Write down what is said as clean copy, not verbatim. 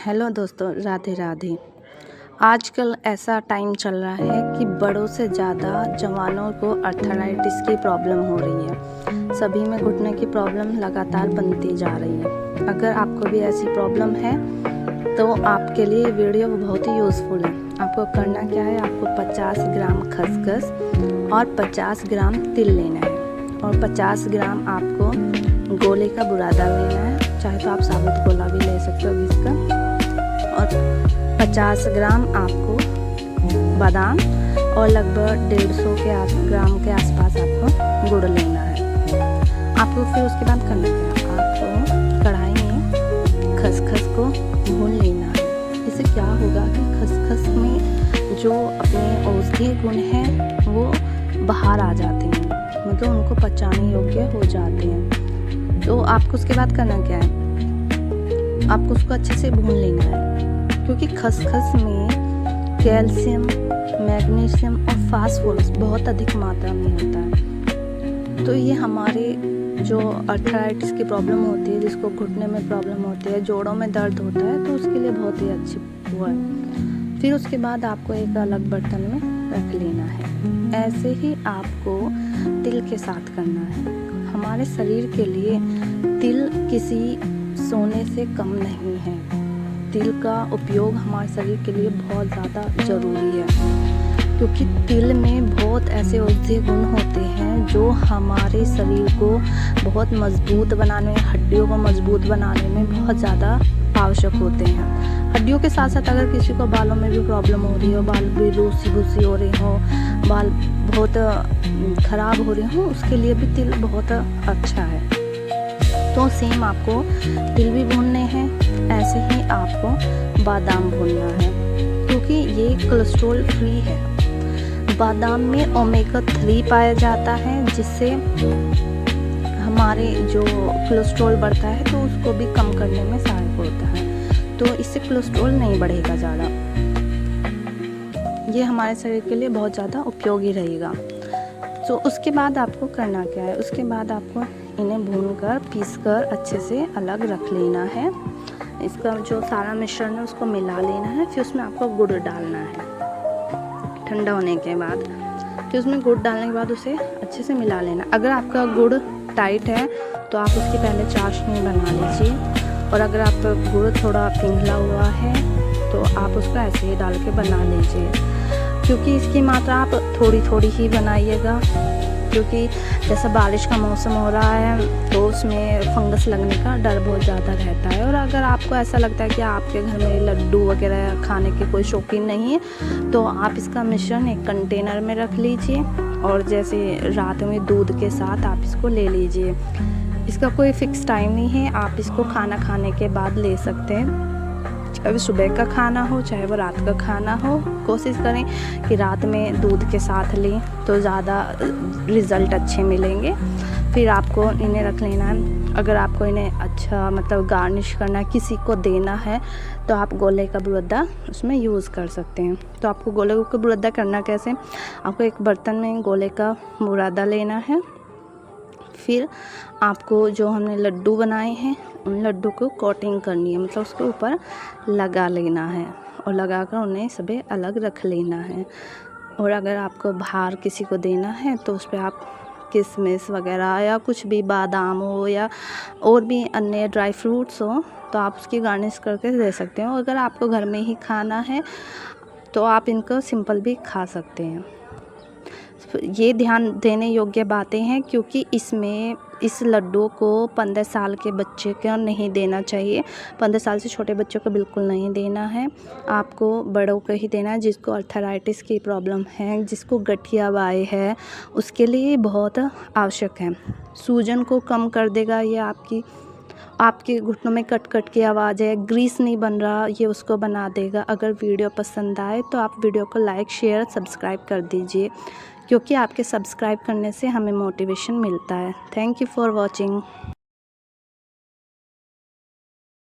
Hello दोस्तों, राधे राधे। आजकल ऐसा टाइम चल रहा है कि बड़ों से ज़्यादा जवानों को अर्थराइटिस की प्रॉब्लम हो रही है। सभी में घुटने की प्रॉब्लम लगातार बनती जा रही है। अगर आपको भी ऐसी प्रॉब्लम है तो आपके लिए वीडियो बहुत ही यूज़फुल है। आपको करना क्या है, आपको 50 ग्राम खसखस और 50 ग्राम तिल लेना है और 50 ग्राम आपको गोले का बुरादा लेना है। चाहे तो आप साबुत गोला भी ले सकते हो इसका। और 50 ग्राम आपको बादाम और लगभग 150 ग्राम के आसपास आपको गुड़ लेना है। आपको फिर उसके बाद करना क्या है, आपको कढ़ाई में खसखस को भून लेना है। इससे क्या होगा कि खसखस में जो अपने औषधीय गुण हैं वो बाहर आ जाते हैं, मतलब उनको पचाने योग्य हो जाते हैं। तो आपको उसके बाद करना क्या है, आपको उसको अच्छे से भून लेना है, क्योंकि खसखस में कैल्शियम, मैग्नीशियम और फास्फोरस बहुत अधिक मात्रा में होता है। तो ये हमारे जो अर्थराइटिस की प्रॉब्लम होती है, जिसको घुटने में प्रॉब्लम होती है, जोड़ों में दर्द होता है, तो उसके लिए बहुत ही अच्छी वो है। फिर उसके बाद आपको एक अलग बर्तन में रख लेना है। ऐसे ही आपको तिल के साथ करना है। हमारे शरीर के लिए तिल किसी सोने से कम नहीं है। तिल का उपयोग हमारे शरीर के लिए बहुत ज़्यादा ज़रूरी है, क्योंकि तिल में बहुत ऐसे औषधीय गुण होते हैं जो हमारे शरीर को बहुत मजबूत बनाने, हड्डियों को मजबूत बनाने में बहुत ज़्यादा आवश्यक होते हैं। हड्डियों के साथ साथ अगर किसी को बालों में भी प्रॉब्लम हो रही हो, बाल भी रूसी भूसी हो रही हो, बाल बहुत ख़राब हो रहे हो, उसके लिए भी तिल बहुत अच्छा है। तो सेम आपको तिल भी भूनने हैं, ऐसे ही आपको बादाम भूनना है, क्योंकि ये कोलेस्ट्रॉल फ्री है। बादाम में ओमेगा 3 पाया जाता है, जिससे हमारे जो कोलेस्ट्रॉल बढ़ता है तो उसको भी कम करने में सहायक होता है। तो इससे कोलेस्ट्रॉल नहीं बढ़ेगा ज़्यादा। ये हमारे शरीर के लिए बहुत ज़्यादा उपयोगी रहेगा। तो उसके बाद आपको करना क्या है, उसके बाद आपको इन्हें भूनकर पीसकर अच्छे से अलग रख लेना है। इसका जो सारा मिश्रण है उसको मिला लेना है। फिर उसमें आपको गुड़ डालना है। ठंडा होने के बाद फिर उसमें गुड़ डालने के बाद उसे अच्छे से मिला लेना। अगर आपका गुड़ टाइट है तो आप उसकी पहले चाशनी बना लीजिए, और अगर आपका गुड़ थोड़ा पिघला हुआ है तो आप उसको ऐसे ही डाल के बना लीजिए, क्योंकि इसकी मात्रा आप थोड़ी थोड़ी ही बनाइएगा, क्योंकि जैसा बारिश का मौसम हो रहा है तो उसमें फंगस लगने का डर बहुत ज़्यादा रहता है। और अगर आपको ऐसा लगता है कि आपके घर में लड्डू वगैरह खाने के कोई शौकीन नहीं है तो आप इसका मिश्रण एक कंटेनर में रख लीजिए और जैसे रात में दूध के साथ आप इसको ले लीजिए। इसका कोई फ़िक्स टाइम नहीं है, आप इसको खाना खाने के बाद ले सकते हैं। चाहे सुबह का खाना हो चाहे वो रात का खाना हो, कोशिश करें कि रात में दूध के साथ लें तो ज़्यादा रिज़ल्ट अच्छे मिलेंगे। फिर आपको इन्हें रख लेना है। अगर आपको इन्हें अच्छा मतलब गार्निश करना है, किसी को देना है, तो आप गोले का बुरादा उसमें यूज़ कर सकते हैं। तो आपको गोले का बुरादा करना कैसे, आपको एक बर्तन में गोले का बुरादा लेना है। फिर आपको जो हमने लड्डू बनाए हैं उन लड्डू को कोटिंग करनी है, मतलब उसके ऊपर लगा लेना है और लगाकर उन्हें सभी अलग रख लेना है। और अगर आपको बाहर किसी को देना है तो उस पर आप किशमिश वगैरह या कुछ भी बादाम हो या और भी अन्य ड्राई फ्रूट्स हो तो आप उसकी गार्निश करके दे सकते हो। अगर आपको घर में ही खाना है तो आप इनको सिंपल भी खा सकते हैं। ये ध्यान देने योग्य बातें हैं, क्योंकि इसमें इस लड्डू को 15 साल के बच्चे को नहीं देना चाहिए। 15 साल से छोटे बच्चों को बिल्कुल नहीं देना है, आपको बड़ों को ही देना है। जिसको अर्थराइटिस की प्रॉब्लम है, जिसको गठिया बाई है, उसके लिए बहुत आवश्यक है। सूजन को कम कर देगा ये, आपके घुटनों में कट कट की आवाज़ है, ग्रीस नहीं बन रहा, ये उसको बना देगा। अगर वीडियो पसंद आए तो आप वीडियो को लाइक शेयर सब्सक्राइब कर दीजिए, क्योंकि आपके सब्सक्राइब करने से हमें मोटिवेशन मिलता है। Thank you for watching.